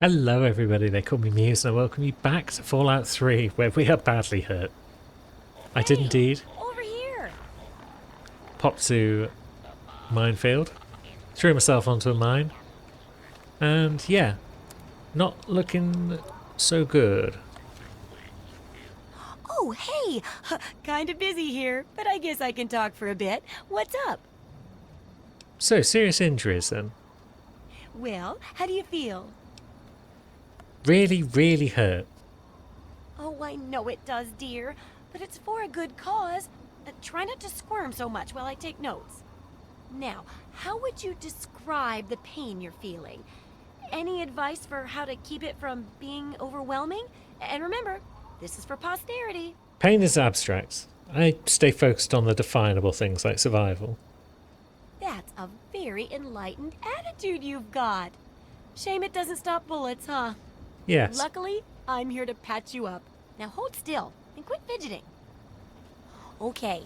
Hello everybody, they call me Muse and I welcome you back to Fallout 3 where we are badly hurt. I did Hey, indeed over here. pop to minefield, threw myself onto a mine, and yeah, not looking so good. Oh, hey. Kinda busy here, but I guess I can talk for a bit. What's up? So, serious injuries then. Well, how do you feel? Really, really hurt. Oh, I know it does, dear, but it's for a good cause. Try not to squirm so much while I take notes. Now, how would you describe the pain you're feeling? Any advice for how to keep it from being overwhelming? And remember, this is for posterity. Pain is abstract. I stay focused on the definable things like survival. That's a very enlightened attitude you've got. Shame it doesn't stop bullets, huh? Yes. Luckily, I'm here to patch you up. Now hold still and quit fidgeting. Okay,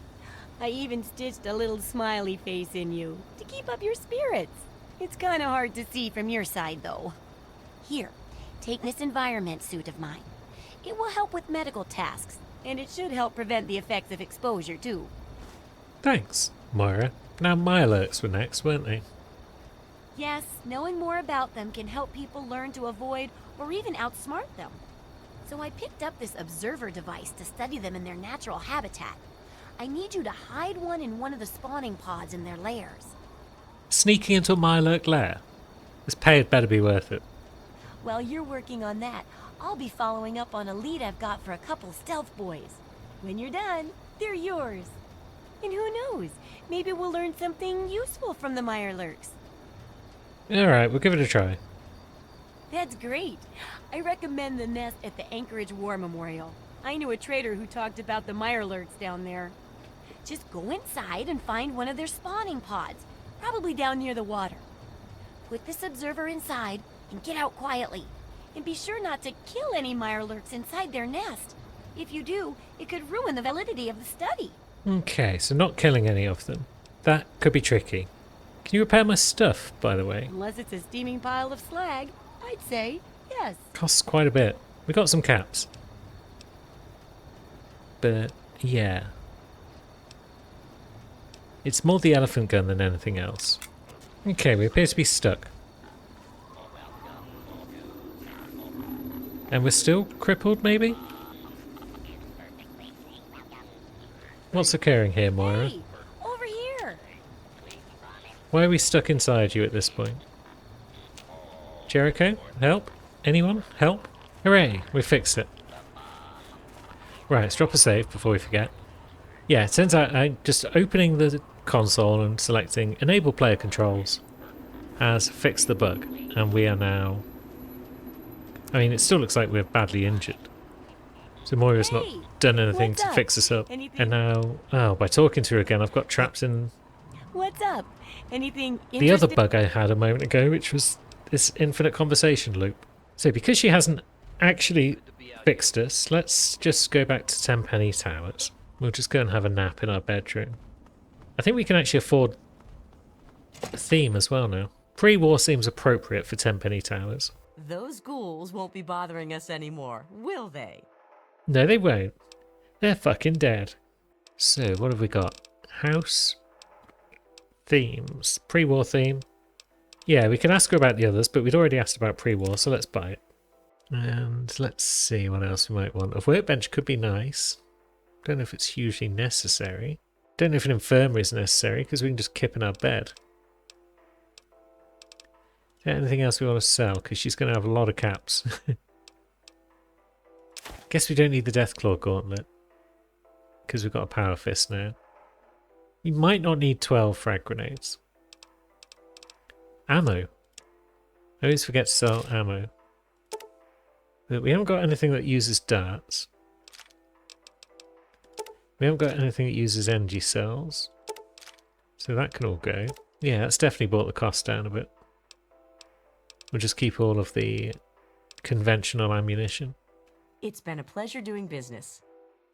I even stitched a little smiley face in you to keep up your spirits. It's kind of hard to see from your side, though. Here, take this environment suit of mine. It will help with medical tasks, and it should help prevent the effects of exposure, too. Thanks, Moira. Now Mirelurks were next, weren't they? Yes, knowing more about them can help people learn to avoid or even outsmart them. So I picked up this observer device to study them in their natural habitat. I need you to hide one of the spawning pods in their lairs. Sneaking into a Mirelurk lair. This pay had better be worth it. While you're working on that, I'll be following up on a lead I've got for a couple stealth boys. When you're done, they're yours. And who knows, maybe we'll learn something useful from the Mirelurks. Alright, we'll give it a try. That's great. I recommend the nest at the Anchorage War Memorial. I knew a trader who talked about the Mirelurks down there. Just go inside and find one of their spawning pods, probably down near the water. Put this observer inside and get out quietly. And be sure not to kill any Mirelurks inside their nest. If you do, it could ruin the validity of the study. Okay, so not killing any of them. That could be tricky. Can you repair my stuff, by the way? Unless it's a steaming pile of slag, I'd say yes. Costs quite a bit. We got some caps. But, yeah. It's more the elephant gun than anything else. Okay, we appear to be stuck. And we're still crippled, maybe? What's occurring here, Moira? Hey, over here. Why are we stuck inside you at this point? Jericho? Help? Anyone? Help? Hooray! We fixed it. Right, let's drop a save before we forget. Yeah, it turns out just opening the console and selecting Enable Player Controls has fixed the bug. And we are now... I mean, it still looks like we're badly injured. So Moira's not Hey, done anything what's to up? fix us up. Anything? And now... Oh, by talking to her again, I've got trapped in What's up? Anything the other interesting? bug I had a moment ago, which was this infinite conversation loop. So because she hasn't actually fixed us, let's just go back to Tenpenny Towers. We'll just go and have a nap in our bedroom. I think we can actually afford a theme as well now. Pre-war seems appropriate for Tenpenny Towers. Those ghouls won't be bothering us anymore, will they? No, they won't. They're fucking dead. So, what have we got? House themes. Pre-war theme. Yeah, we can ask her about the others, but we'd already asked about pre-war, so let's buy it. And let's see what else we might want. A workbench could be nice. Don't know if it's hugely necessary. Don't know if an infirmary is necessary, because we can just kip in our bed. Is there anything else we want to sell? Because she's going to have a lot of caps. Guess we don't need the Deathclaw Gauntlet. Because we've got a Power Fist now. You might not need 12 frag grenades. Ammo. I always forget to sell ammo. But we haven't got anything that uses darts. We haven't got anything that uses energy cells. So that can all go. Yeah, that's definitely brought the cost down a bit. We'll just keep all of the conventional ammunition. It's been a pleasure doing business.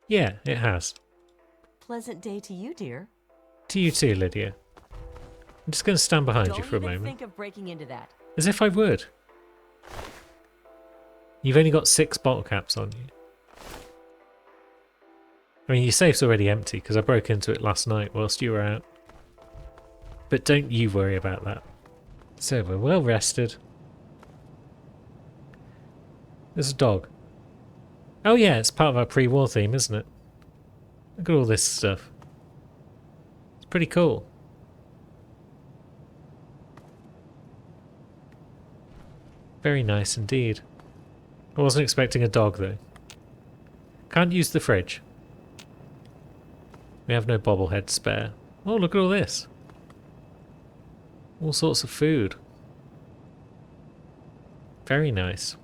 Yeah, it has. Pleasant day to you, dear. To you too, Lydia. I'm just going to stand behind you Don't for a even moment. think of breaking into that. As if I would. You've only got 6 bottle caps on you. I mean, your safe's already empty because I broke into it last night whilst you were out. But don't you worry about that. So we're well rested. There's a dog. Oh yeah, it's part of our pre-war theme, isn't it? Look at all this stuff. It's pretty cool. Very nice indeed. I wasn't expecting a dog though. Can't use the fridge. We have no bobblehead to spare. Oh, look at all this. All sorts of food. Very nice.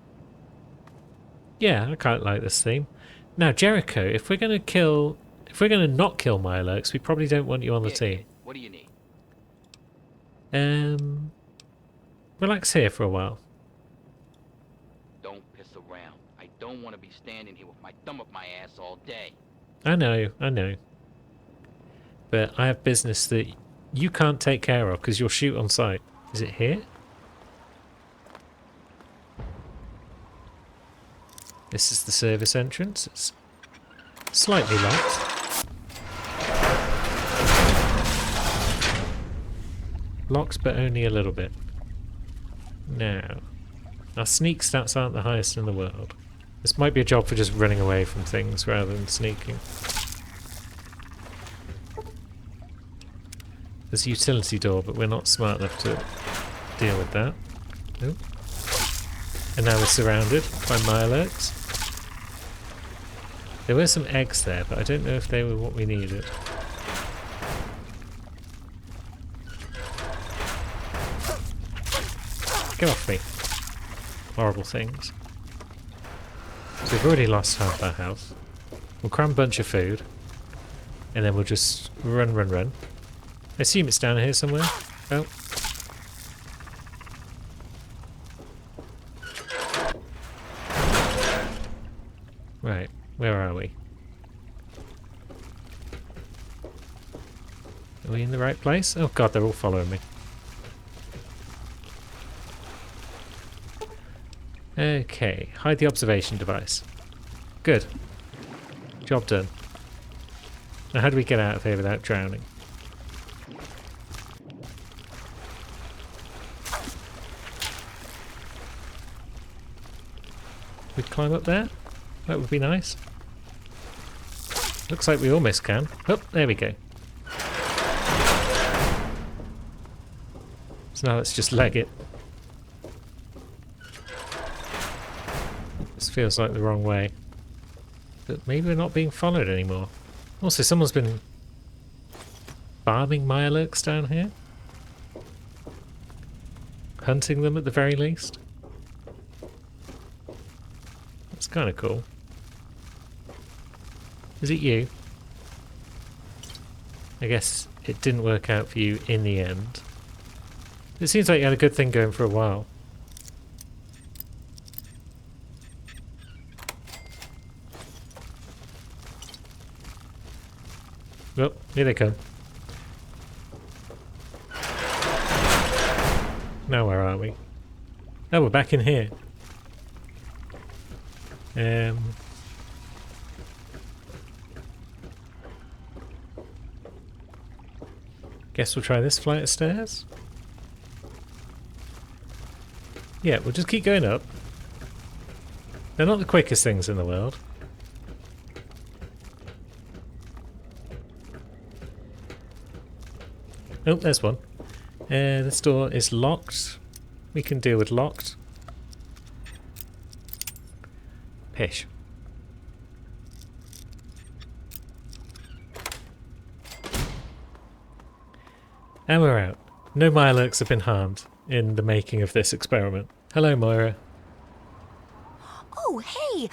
Yeah, I quite like this theme. Now, Jericho, if we're going to not kill Mirelurks, we probably don't want you on the team. What do you need? Relax here for a while. Don't piss around. I don't want to be standing here with my thumb up my ass all day. I know. But I have business that you can't take care of because you'll shoot on sight. Is it here? This is the service entrance. It's slightly locked. Locked, but only a little bit. Now, our sneak stats aren't the highest in the world. This might be a job for just running away from things rather than sneaking. There's a utility door, but we're not smart enough to deal with that. Nope. And now we're surrounded by Mirelurks. There were some eggs there, but I don't know if they were what we needed. Get off me. Horrible things. So we've already lost half our health. We'll cram a bunch of food. And then we'll just run. I assume it's down here somewhere. Oh. Right, where are we? Are we in the right place? Oh god, they're all following me. Okay, hide the observation device. Good. Job done. Now how do we get out of here without drowning? We climb up there? That would be nice. Looks like we almost can. Oh, there we go. So now let's just leg it. This feels like the wrong way. But maybe we're not being followed anymore. Also, someone's been farming Mirelurks down here. Hunting them at the very least. That's kind of cool. Is it you? I guess it didn't work out for you in the end. It seems like you had a good thing going for a while. Oh, here they come. Now where are we? Oh, we're back in here. Guess we'll try this flight of stairs. Yeah, we'll just keep going up. They're not the quickest things in the world. Oh, there's one. This door is locked. We can deal with locked. Pish. And we're out. No Mirelurks have been harmed in the making of this experiment. Hello, Moira. Oh, hey!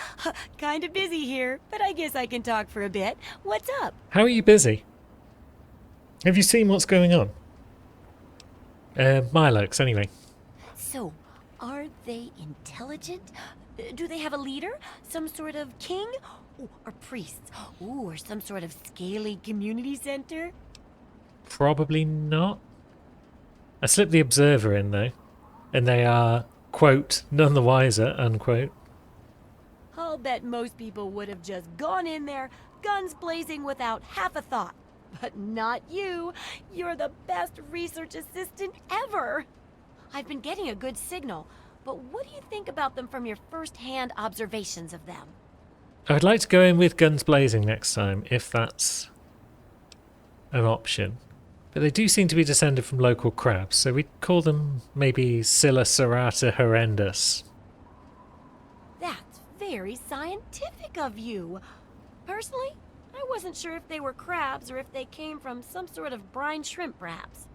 Kinda busy here, but I guess I can talk for a bit. What's up? How are you busy? Have you seen what's going on? Mirelurks, anyway. So, are they intelligent? Do they have a leader? Some sort of king? Ooh, or priests? Ooh, or some sort of scaly community center? Probably not. I slipped the observer in, though. And they are, quote, none the wiser, unquote. I'll bet most people would have just gone in there, guns blazing without half a thought. But not you. You're the best research assistant ever. I've been getting a good signal, but what do you think about them from your first-hand observations of them? I would like to go in with guns blazing next time, if that's an option. But they do seem to be descended from local crabs, so we'd call them maybe Scylla serrata horrendus. That's very scientific of you. Personally, I wasn't sure if they were crabs or if they came from some sort of brine shrimp, perhaps.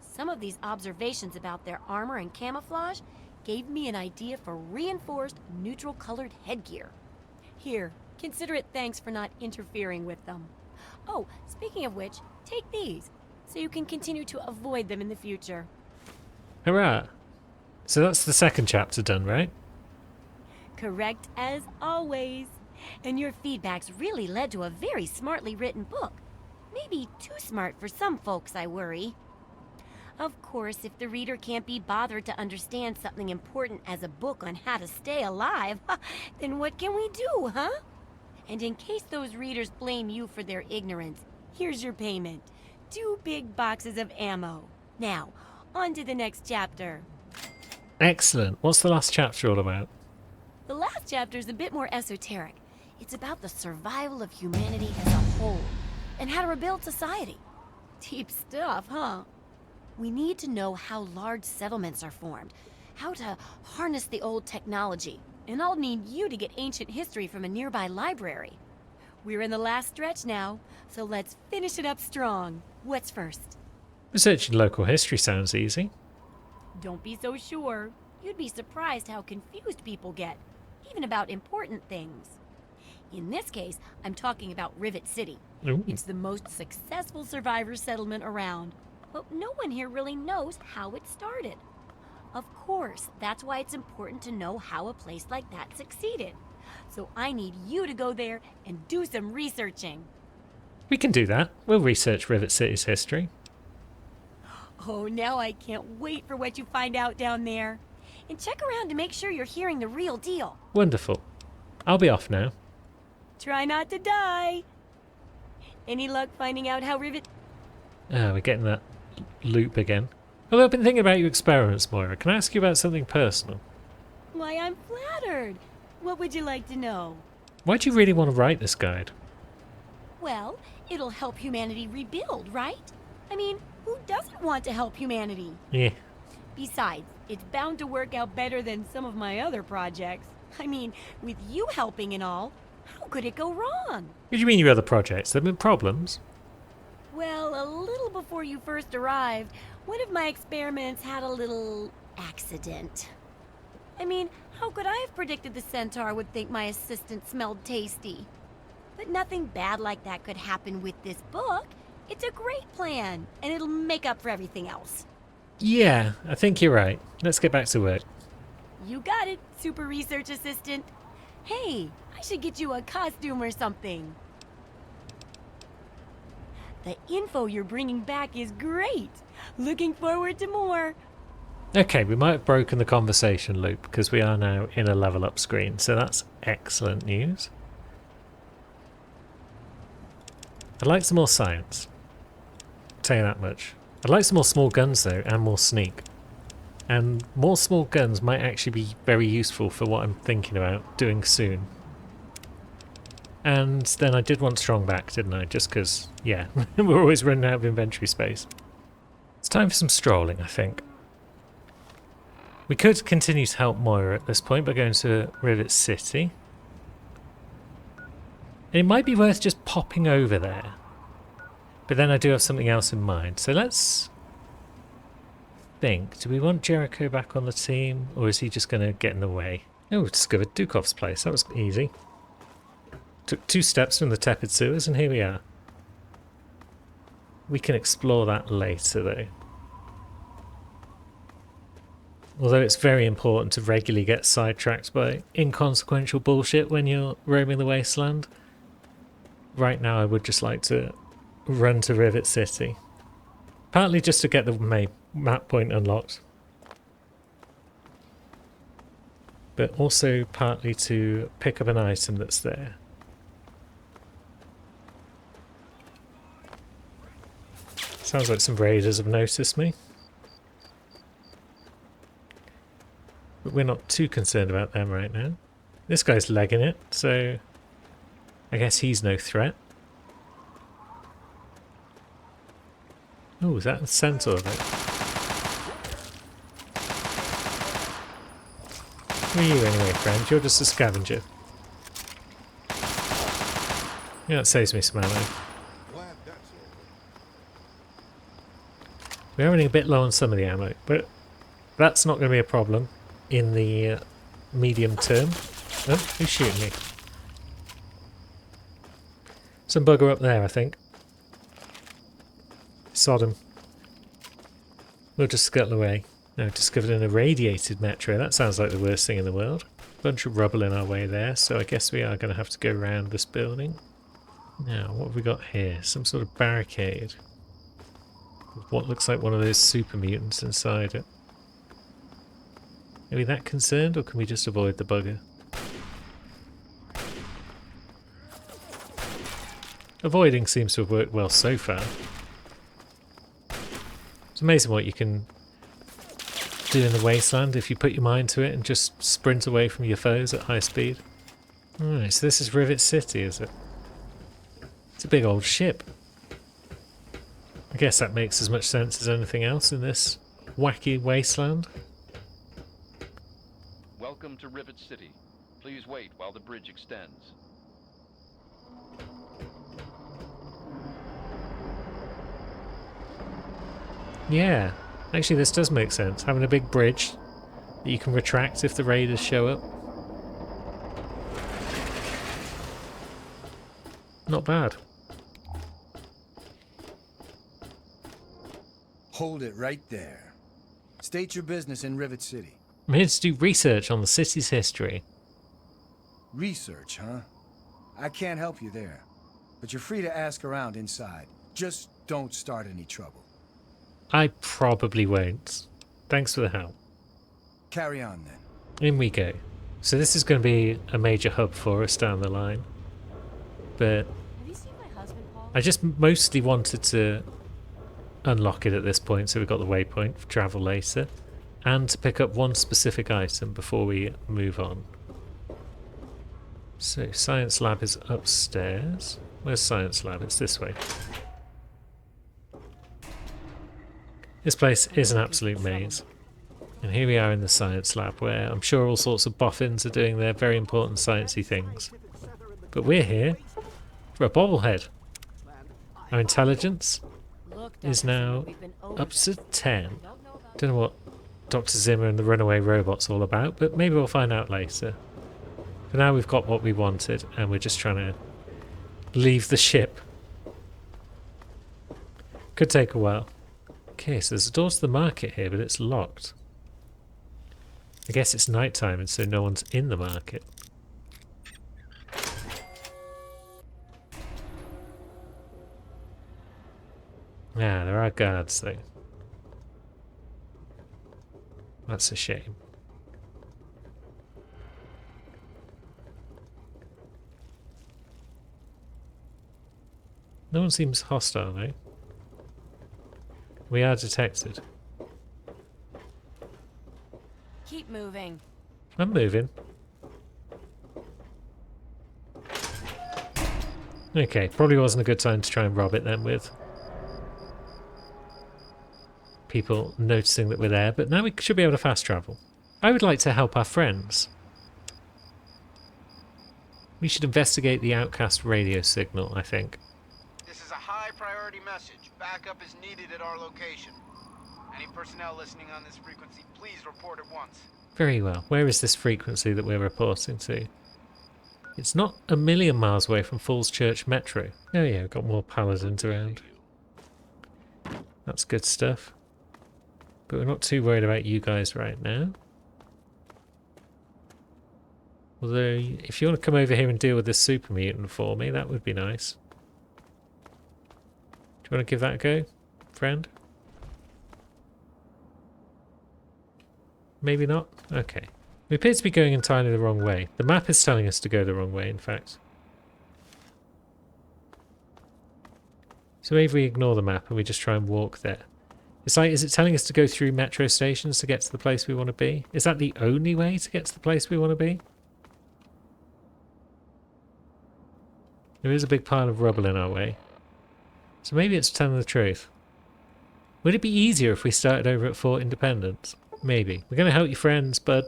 Some of these observations about their armor and camouflage gave me an idea for reinforced, neutral-colored headgear. Here, consider it thanks for not interfering with them. Oh, speaking of which, take these, so you can continue to avoid them in the future. Hurrah! So that's the second chapter done, right? Correct as always. And your feedback's really led to a very smartly written book. Maybe too smart for some folks, I worry. Of course, if the reader can't be bothered to understand something important as a book on how to stay alive, then what can we do, huh? And in case those readers blame you for their ignorance, here's your payment. 2 big boxes of ammo. Now, on to the next chapter. Excellent. What's the last chapter all about? The last chapter's a bit more esoteric. It's about the survival of humanity as a whole, and how to rebuild society. Deep stuff, huh? We need to know how large settlements are formed, how to harness the old technology, and I'll need you to get ancient history from a nearby library. We're in the last stretch now, so let's finish it up strong. What's first? Researching local history sounds easy. Don't be so sure. You'd be surprised how confused people get, even about important things. In this case, I'm talking about Rivet City. Ooh. It's the most successful survivor settlement around, but no one here really knows how it started. Of course, that's why it's important to know how a place like that succeeded. So I need you to go there and do some researching. We can do that. We'll research Rivet City's history. Oh, now I can't wait for what you find out down there. And check around to make sure you're hearing the real deal. Wonderful. I'll be off now. Try not to die. Any luck finding out how Rivet... We're getting that loop again. Although I've been thinking about your experiments, Moira. Can I ask you about something personal? Why, I'm flattered. What would you like to know? Why do you really want to write this guide? Well, it'll help humanity rebuild, right? I mean, who doesn't want to help humanity? Yeah. Besides, it's bound to work out better than some of my other projects. I mean, with you helping and all, how could it go wrong? What do you mean your other projects? There have been problems? Well, a little before you first arrived, one of my experiments had a little accident. I mean, how could I have predicted the centaur would think my assistant smelled tasty? But nothing bad like that could happen with this book. It's a great plan, and it'll make up for everything else. Yeah, I think you're right. Let's get back to work. You got it, super research assistant. Hey, I should get you a costume or something. The info you're bringing back is great. Looking forward to more. Okay, we might have broken the conversation loop because we are now in a level up screen, so that's excellent news. I'd like some more science. I'll tell you that much. I'd like some more small guns though, and more sneak. And more small guns might actually be very useful for what I'm thinking about doing soon. And then I did want strong back, didn't I? Just because, yeah, we're always running out of inventory space. It's time for some strolling, I think. We could continue to help Moira at this point by going to Rivet City. And it might be worth just popping over there. But then I do have something else in mind. So let's think. Do we want Jericho back on the team? Or is he just going to get in the way? Oh, discovered Dukov's place. That was easy. Took 2 steps from the tepid sewers and here we are. We can explore that later though. Although it's very important to regularly get sidetracked by inconsequential bullshit when you're roaming the wasteland. Right now I would just like to run to Rivet City. Partly just to get the map point unlocked. but also partly to pick up an item that's there. Sounds like some raiders have noticed me. But we're not too concerned about them right now. This guy's legging it, so I guess he's no threat. Oh, is that the centaur of it? Who are you anyway, friend? You're just a scavenger. Yeah, that saves me some ammo. We're running a bit low on some of the ammo, but that's not going to be a problem in the medium term. Oh, who's shooting me? Some bugger up there, I think. Sodom. We'll just scuttle away. Now, discovered an irradiated metro. That sounds like the worst thing in the world. Bunch of rubble in our way there, so I guess we are going to have to go around this building. Now, what have we got here? Some sort of barricade. With what looks like one of those super mutants inside it. Are we that concerned, or can we just avoid the bugger? Avoiding seems to have worked well so far. It's amazing what you can do in the wasteland if you put your mind to it and just sprint away from your foes at high speed. Alright, so this is Rivet City, is it? It's a big old ship. I guess that makes as much sense as anything else in this wacky wasteland. Welcome to Rivet City. Please wait while the bridge extends. Yeah, actually this does make sense. Having a big bridge that you can retract if the raiders show up. Not bad. Hold it right there. State your business in Rivet City. I'm here to do research on the city's history. Research, huh? I can't help you there. But you're free to ask around inside. Just don't start any trouble. I probably won't. Thanks for the help. Carry on then. In we go. So this is going to be a major hub for us down the line. But Have you seen my husband, Paul? I just mostly wanted to unlock it at this point, so we've got the waypoint for travel later, and to pick up one specific item before we move on. So science lab is upstairs. Where's science lab? It's this way. This place is an absolute maze. And here we are in the science lab, where I'm sure all sorts of boffins are doing their very important sciencey things. But we're here for a bobblehead. Our intelligence Look, is Dr. now Zimmer, we've been over up this. to 10. Don't know about Don't know what Dr. Zimmer and the runaway robot's all about, but maybe we'll find out later. For now we've got what we wanted, and we're just trying to leave the ship. Could take a while. Okay, so there's a door to the market here, but it's locked. I guess it's night time, and so no one's in the market. Yeah, there are guards though. That's a shame. No one seems hostile though. We are detected. Keep moving. I'm moving. Okay, probably wasn't a good time to try and rob it then with people noticing that we're there, but now we should be able to fast travel. I would like to help our friends. We should investigate the outcast radio signal, I think. This is a high priority message. Backup is needed at our location. Any personnel listening on this frequency, please report at once. Very well. Where is this frequency that we're reporting to? It's not a million miles away from Falls Church Metro. Oh yeah, we've got more paladins around. That's good stuff. But we're not too worried about you guys right now. Although, if you want to come over here and deal with this super mutant for me, that would be nice. Do you want to give that a go, friend? Maybe not? Okay. We appear to be going entirely the wrong way. The map is telling us to go the wrong way, in fact. So maybe we ignore the map and we just try and walk there. It's like, is it telling us to go through metro stations to get to the place we want to be? Is that the only way to get to the place we want to be? There is a big pile of rubble in our way. So maybe it's telling the truth. Would it be easier if we started over at Fort Independence? Maybe. We're going to help your friends, bud.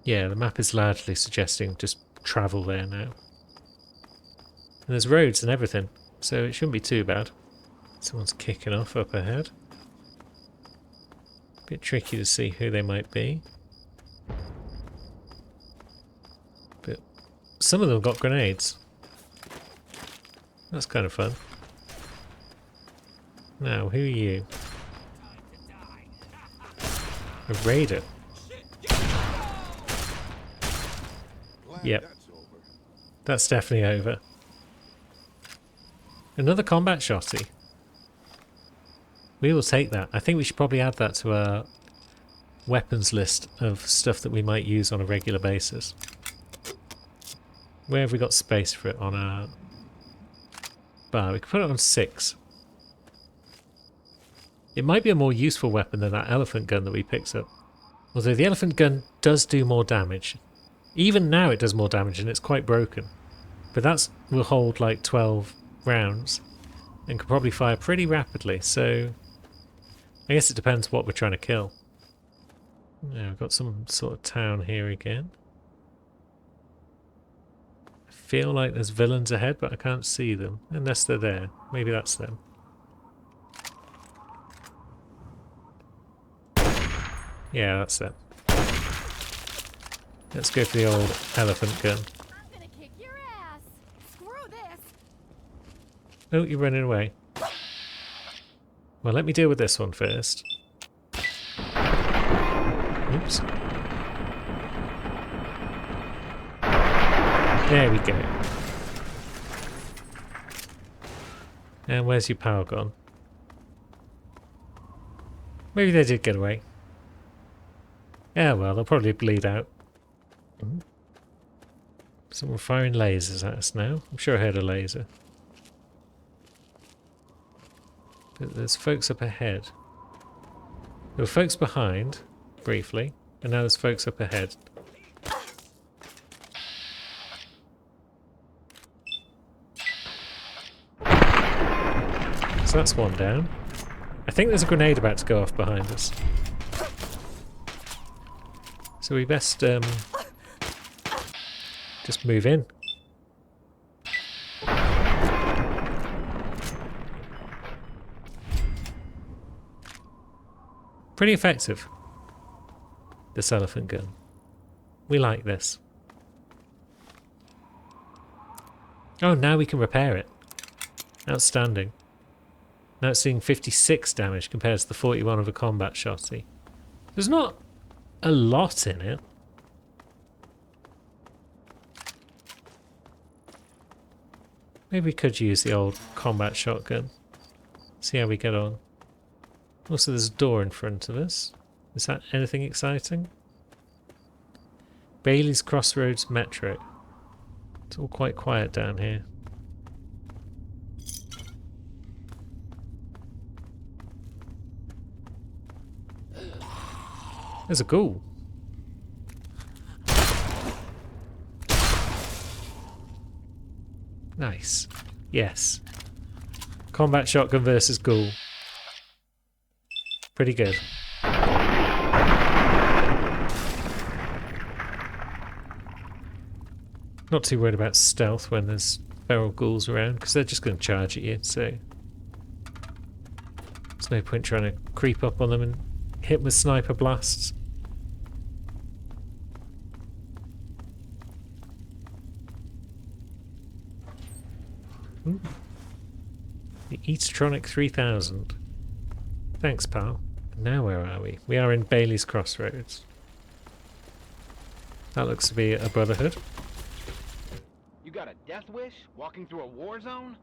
Yeah, the map is largely suggesting just travel there now. And there's roads and everything, so it shouldn't be too bad. Someone's kicking off up ahead. Bit tricky to see who they might be. But some of them got grenades. That's kind of fun. Now, who are you? A raider. Yep. That's definitely over. Another combat shotty. We will take that. I think we should probably add that to our weapons list of stuff that we might use on a regular basis. Where have we got space for it on our bar? We can put it on 6. It might be a more useful weapon than that elephant gun that we picked up. Although the elephant gun does do more damage. Even now it does more damage and it's quite broken. But that will hold like 12 rounds and can probably fire pretty rapidly, so I guess it depends what we're trying to kill. Yeah, we've got some sort of town here again. I feel like there's villains ahead, but I can't see them unless they're there. Maybe that's them. Yeah, that's them. Let's go for the old elephant gun. I'm gonna kick your ass. Screw this. Oh, you're running away. Well, let me deal with this one first. Oops. There we go. And where's your power gone? Maybe they did get away. Yeah, well, they'll probably bleed out. Someone firing lasers at us now. I'm sure I heard a laser. But there's folks up ahead. There were folks behind, briefly, and now there's folks up ahead. So that's one down. I think there's a grenade about to go off behind us. So we best just move in. Pretty effective, this elephant gun. We like this. Oh, now we can repair it. Outstanding. Now it's seeing 56 damage compared to the 41 of a combat shotty. There's not a lot in it. Maybe we could use the old combat shotgun. See how we get on. Also, there's a door in front of us. Is that anything exciting? Bailey's Crossroads Metro. It's all quite quiet down here. There's a ghoul. Nice. Yes. Combat shotgun versus ghoul. Pretty good. Not too worried about stealth when there's feral ghouls around, because they're just going to charge at you, so there's no point trying to creep up on them and hit with sniper blasts. Ooh. The Eatronic 3000. Thanks, pal. Now where are we? We are in Bailey's Crossroads. That looks to be a brotherhood. You got a death wish? Walking through a war zone?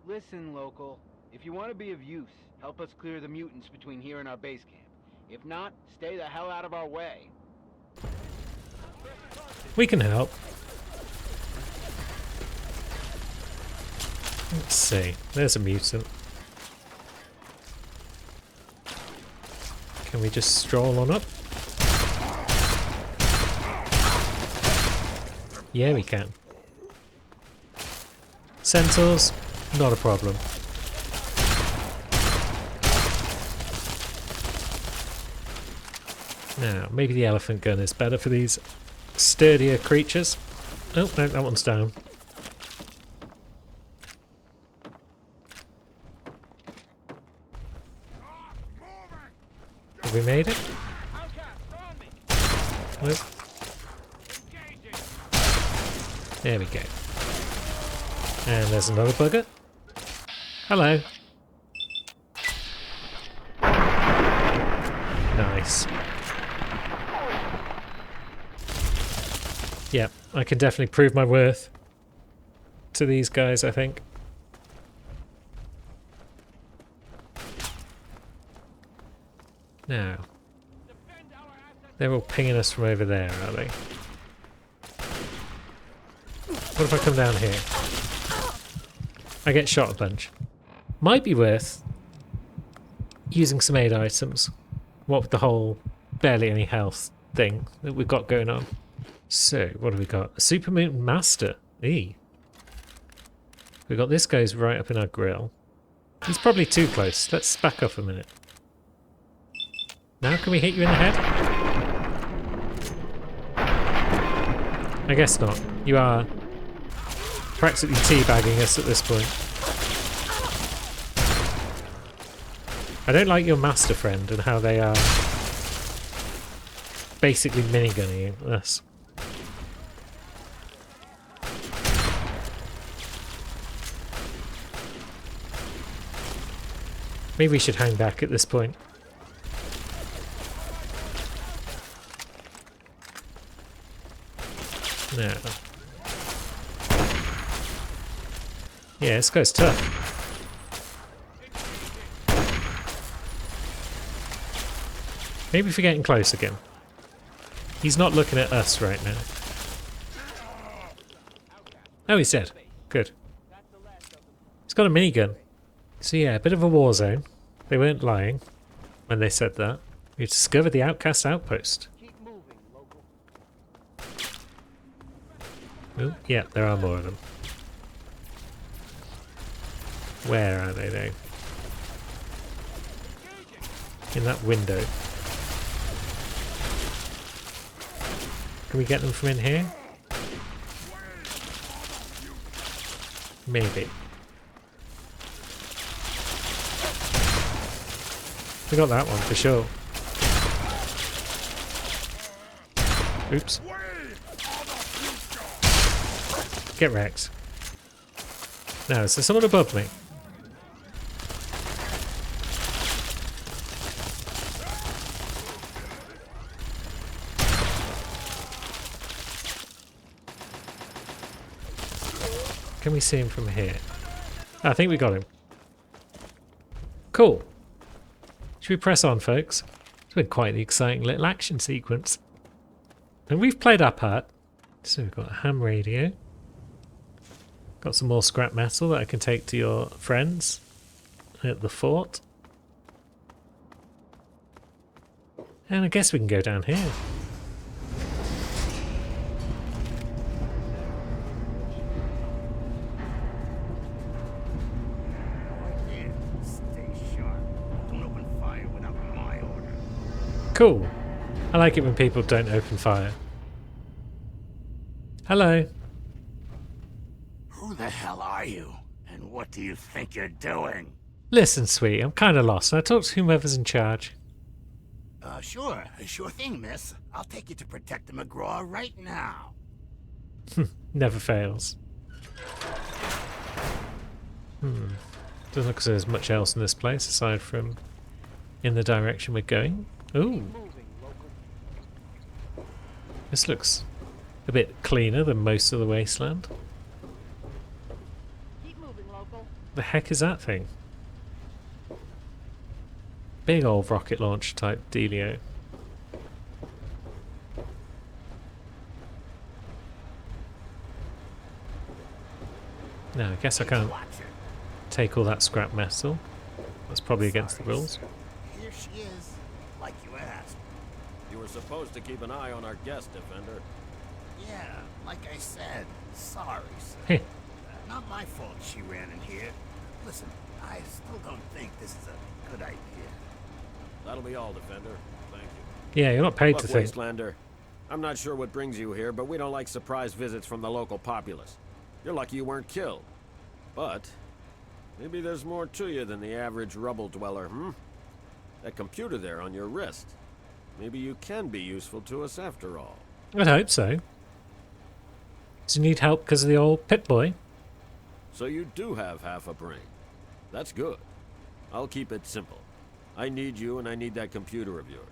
Listen, local. If you want to be of use, help us clear the mutants between here and our base camp. If not, stay the hell out of our way. We can help. Let's see. There's a mutant. Can we just stroll on up? Yeah, we can. Centaurs, not a problem. Now, maybe the elephant gun is better for these sturdier creatures. Oh, no, that one's down. Have we made it? Nope. There we go. And there's another bugger. Hello. Nice. Yep, I can definitely prove my worth to these guys, I think. Now, they're all pinging us from over there, are they? What if I come down here? I get shot a bunch. Might be worth using some aid items. What with the whole barely any health thing that we've got going on. So, what have we got? A Super Mutant Master. Eee. We got this guy's right up in our grill. He's probably too close. Let's back up a minute. Now can we hit you in the head? I guess not. You are practically teabagging us at this point. I don't like your master friend and how they are basically minigunning us. Maybe we should hang back at this point. No. Yeah, this guy's tough. Maybe if we're getting close again. He's not looking at us right now. Oh, he's dead. Good. He's got a minigun. So yeah, a bit of a war zone. They weren't lying when they said that. We discovered the outcast outpost. Oh, yeah, there are more of them. Where are they though? In that window. Can we get them from in here? Maybe. We got that one for sure. Oops. Get wrecked. Now, is there someone above me? Can we see him from here? I think we got him. Cool. Should we press on, folks? It's been quite the exciting little action sequence. And we've played our part. So we've got a ham radio. Got some more scrap metal that I can take to your friends at the fort. And I guess we can go down here. Cool. I like it when people don't open fire. Hello. Who the hell are you? And what do you think you're doing? Listen, sweet, I'm kind of lost. I'll talk to whomever's in charge. Sure thing, miss. I'll take you to Protector McGraw right now. Never fails. Doesn't look as though there's much else in this place aside from in the direction we're going. Ooh. This looks a bit cleaner than most of the wasteland. Keep moving, local. The heck is that thing? Big old rocket launch type dealio. No, I guess I can't take all that scrap metal. That's probably against the rules. Here she is, like you asked. You were supposed to keep an eye on our guest, Defender. Yeah, like I said. Sorry, sir. Not my fault she ran in here. Listen, I still don't think this is a good idea. That'll be all, Defender. Thank you. Yeah, you're not paid Look, to think. Wastelander, I'm not sure what brings you here, but we don't like surprise visits from the local populace. You're lucky you weren't killed. But maybe there's more to you than the average rubble dweller, hmm? That computer there on your wrist. Maybe you can be useful to us after all. I'd hope so. Do you need help because of the old Pip-Boy? So you do have half a brain. That's good. I'll keep it simple. I need you and I need that computer of yours.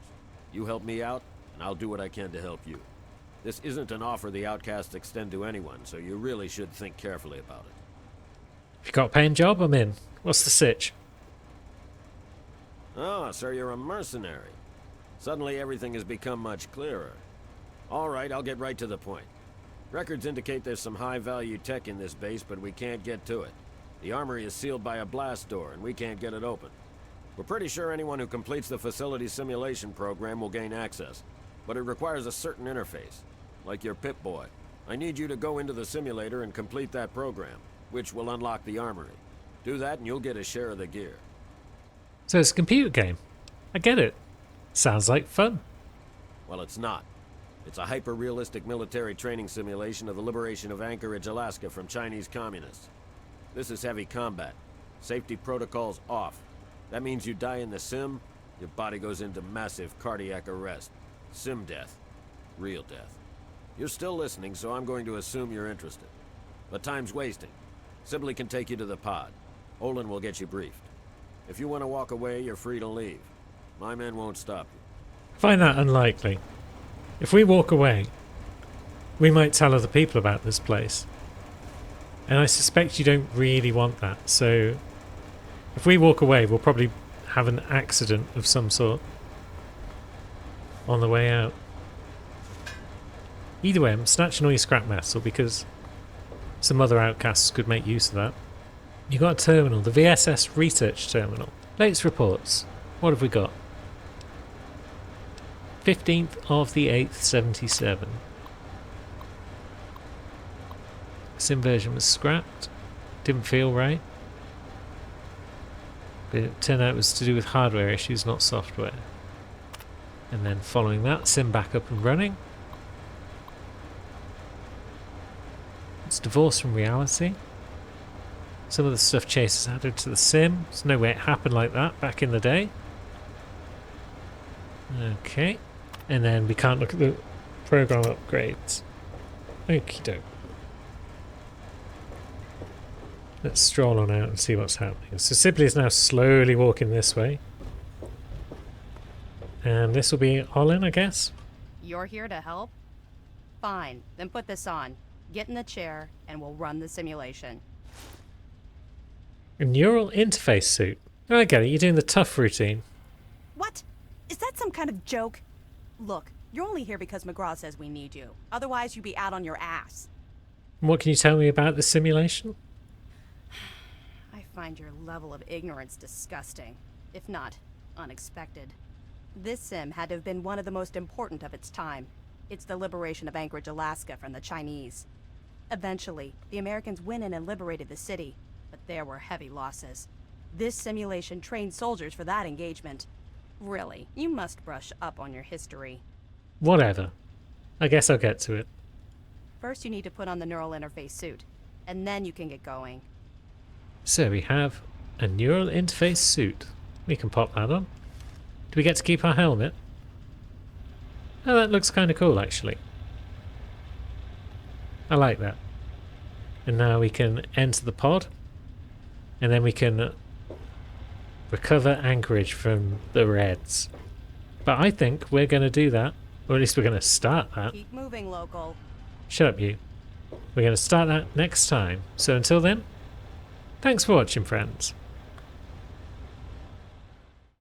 You help me out, and I'll do what I can to help you. This isn't an offer the outcasts extend to anyone, so you really should think carefully about it. If you got a paying job, I'm in. What's the sitch? Ah, so you're a mercenary. Suddenly everything has become much clearer. All right, I'll get right to the point. Records indicate there's some high-value tech in this base, but we can't get to it. The armory is sealed by a blast door, and we can't get it open. We're pretty sure anyone who completes the facility simulation program will gain access, but it requires a certain interface, like your Pip-Boy. I need you to go into the simulator and complete that program, which will unlock the armory. Do that and you'll get a share of the gear. So it's a computer game. I get it. Sounds like fun. Well, it's not. It's a hyper-realistic military training simulation of the liberation of Anchorage, Alaska from Chinese communists. This is heavy combat. Safety protocols off. That means you die in the sim, your body goes into massive cardiac arrest. Sim death. Real death. You're still listening, so I'm going to assume you're interested. But time's wasting. Sibley can take you to the pod. Olin will get you briefed. If you want to walk away, you're free to leave. My men won't stop you. I find that unlikely. If we walk away, we might tell other people about this place. And I suspect you don't really want that, so if we walk away, we'll probably have an accident of some sort on the way out. Either way, I'm snatching all your scrap metal because some other outcasts could make use of that. You got a terminal, the VSS Research Terminal. Latest reports. What have we got? 15th of the 8th, 77. Sim version was scrapped. Didn't feel right. But it turned out it was to do with hardware issues, not software. And then following that, sim back up and running. It's divorced from reality. Some of the stuff Chase has added to the sim. There's no way it happened like that back in the day. Okay. And then we can't look at the program upgrades. Okie doke. Let's stroll on out and see what's happening. So Sibley is now slowly walking this way. And this will be Olin, I guess? You're here to help? Fine, then put this on. Get in the chair, and we'll run the simulation. A neural interface suit. Oh, I get it. You're doing the tough routine. What? Is that some kind of joke? Look, you're only here because McGraw says we need you. Otherwise, you'd be out on your ass. What can you tell me about the simulation? I find your level of ignorance disgusting, if not unexpected. This sim had to have been one of the most important of its time. It's the liberation of Anchorage, Alaska from the Chinese. Eventually, the Americans went in and liberated the city, but there were heavy losses. This simulation trained soldiers for that engagement. Really, you must brush up on your history. Whatever. I guess I'll get to it. First, you need to put on the neural interface suit, and then you can get going. So we have a neural interface suit. We can pop that on. Do we get to keep our helmet? Oh, that looks kind of cool, actually. I like that. And now we can enter the pod. And then we can recover Anchorage from the Reds. But I think we're going to do that. Or at least we're going to start that. Keep moving, local. Shut up, you. We're going to start that next time. So until then, thanks for watching, friends.